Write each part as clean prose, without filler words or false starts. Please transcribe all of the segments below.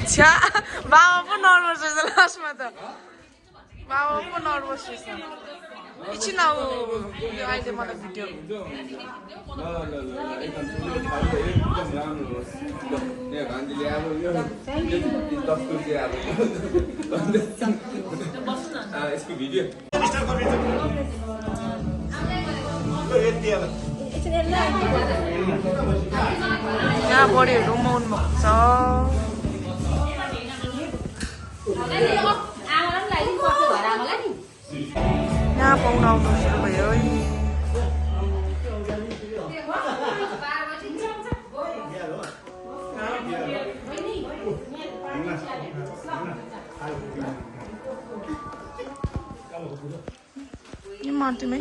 छ्या बाबा पो नर्भस रहेछ लास्टमा त बाबा पो नर्भस रहेछ एकछिन आऊ अहिले मलाई भिडियो यहाँ बडीहरू मौन भएको छ यहाँ पाउन आउनु सुरु भयो यो माथिमै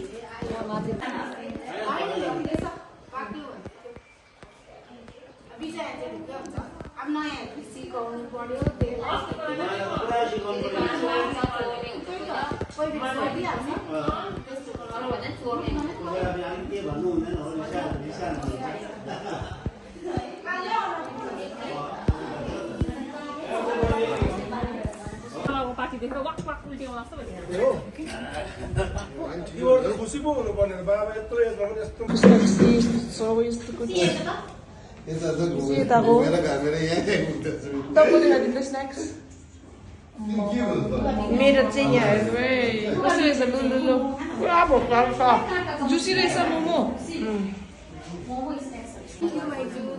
अब नयाँ सिकाउनु पर्यो खुसी पो हुनुपर्ने बाबा यत्रो एजमा पनि मेरो चाहिँ यहाँ कस्तो रहेछ लु पुरा भोक लाग्छ जुसी रहेछ मोमो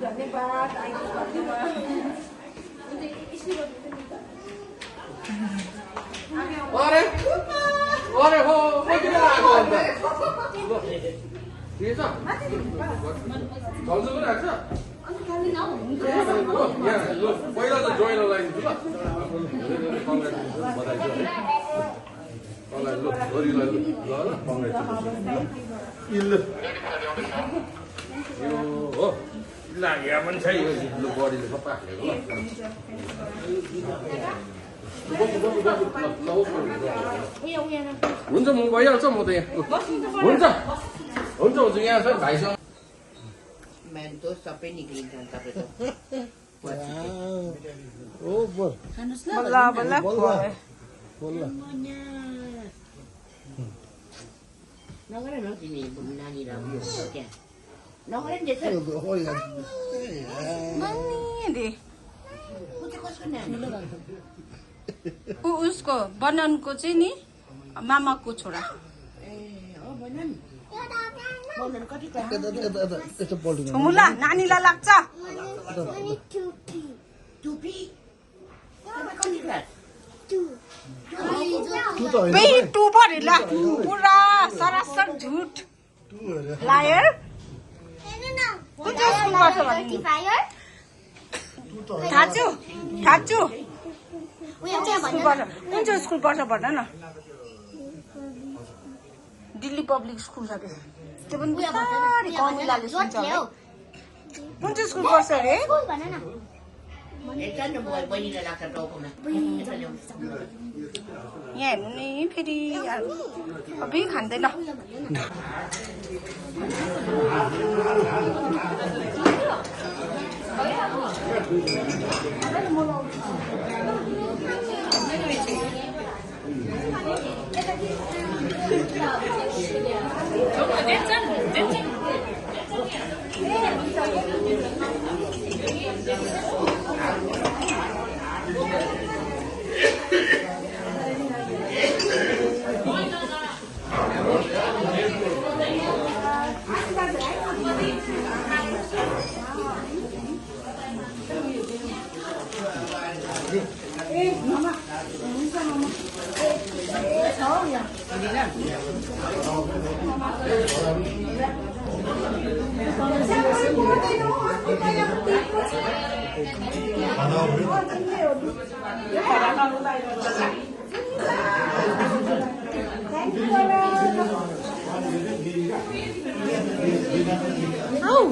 धन्यवाद अरे हो कति बेला आएको अन्त ठिकै छ भाउजू पनि आएको छ पहिला त जोइन लगाइदिन्छु ल यो हो लाग्यो पनि छ यो बडीले सबै हालेको हुन्छ म भइहाल्छ म त यहाँ हुन्छ हुन्छ हुन्छ यहाँ छ भाइसँग म्यान्टो सबै निक्लिन्छ तपाईँको बल्ल बल्ल नगर न तिमी नानी र त्यहाँ नगर नि कसको नानी उसको बननको चाहिँ नि मामाको छोरा मुला नानीलाई लाग्छ टू पऱ्यो ल पुरा सरासर झुट लायर कुन चाहिँ स्कुलबाट थाचु थाचु कुन चाहिँ स्कुलबाट भन न दिल्ली पब्लिक स्कुल छ कि त्यो पनि बिस्तारै कमिलाले सुन्छ होला कुन चाहिँ स्कुल पढ्छ अरे यहाँ हेर्नु नि फेरि अबै खाँदैन Hello.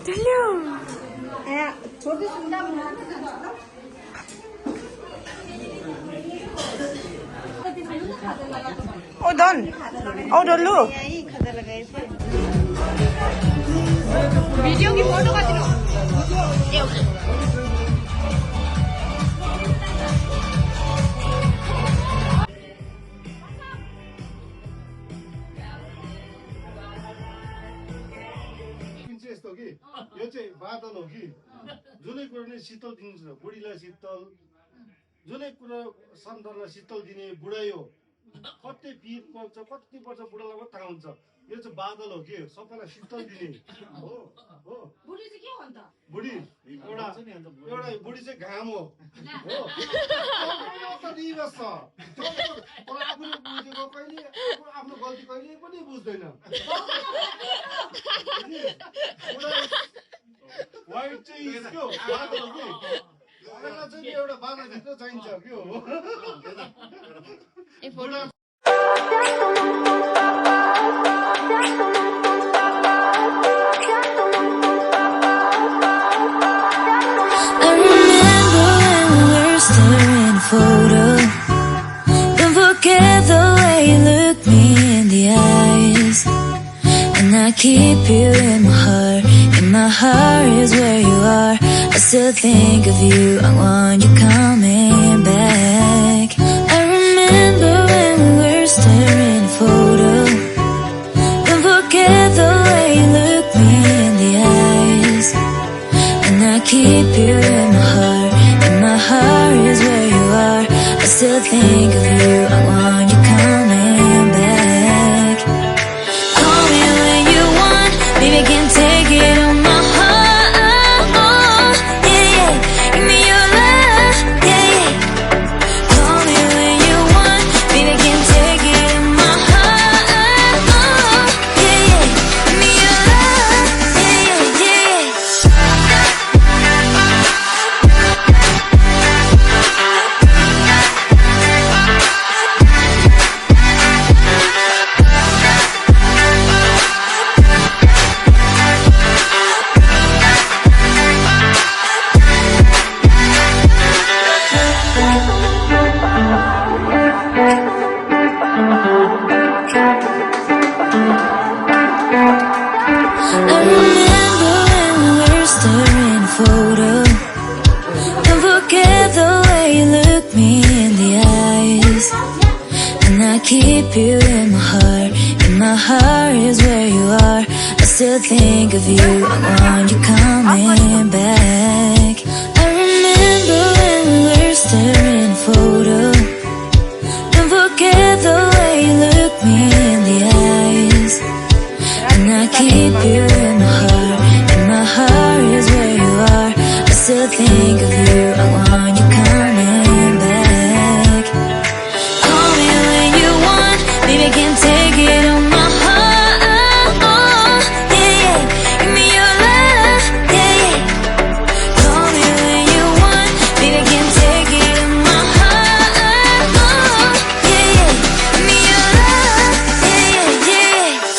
Hello. छोटी सुंदर Oh, done. Oh, don't look. Video की फोटो का दिनो यस्तो कि यो चाहिँ बादल हो कि जुनै कुरो नै शीतल दिन्छ बुढीलाई शीतल जुनै कुरा सन्तानलाई शीतल दिने बुढाइ हो कति पिर पर्छ कति पर्छ बुढालाई मात्रै थाहा हुन्छ यो चाहिँ बादल हो कि सबैलाई शीतल दिने हो हो बुढी चाहिँ के हो अन्त बुढी एउटा बुढी चाहिँ घाम हो आफूले बुझेको कहिले आफ्नो गल्ती कहिले पनि बुझ्दैन वाइट चाहिँ के हो बादल हो कि मलाई चाहिँ एउटा बादलभित्र चाहिन्छ के हो photo. Don't forget the way you look me in the eyes. And I keep you in my heart. In my heart is where you are. I still think of you. I want you coming back. I remember when we were staring at a photo. Don't forget the way you look me in the eyes. And I keep you in my heart. In my heart is where you are. I still think of you. I want you coming back. Call me when you want. Baby, can take it on my heart. Yeah, yeah. Give me your love. Yeah, yeah. Call me when you want. Baby, can take it on my heart. Yeah, yeah. Give me your love. Yeah, yeah, yeah. I remember when we were staring at a photo. Don't forget the way you look me in the eyes. And I keep you in my heart. In my heart is where you are. I still think of you. I want you coming back. I remember when we were staring at a photo. Don't forget the way you look me in the eyes. And I keep you in my heart. In my heart is where you are. I still think of you. I want you coming back. Call me when you want. Baby, can take it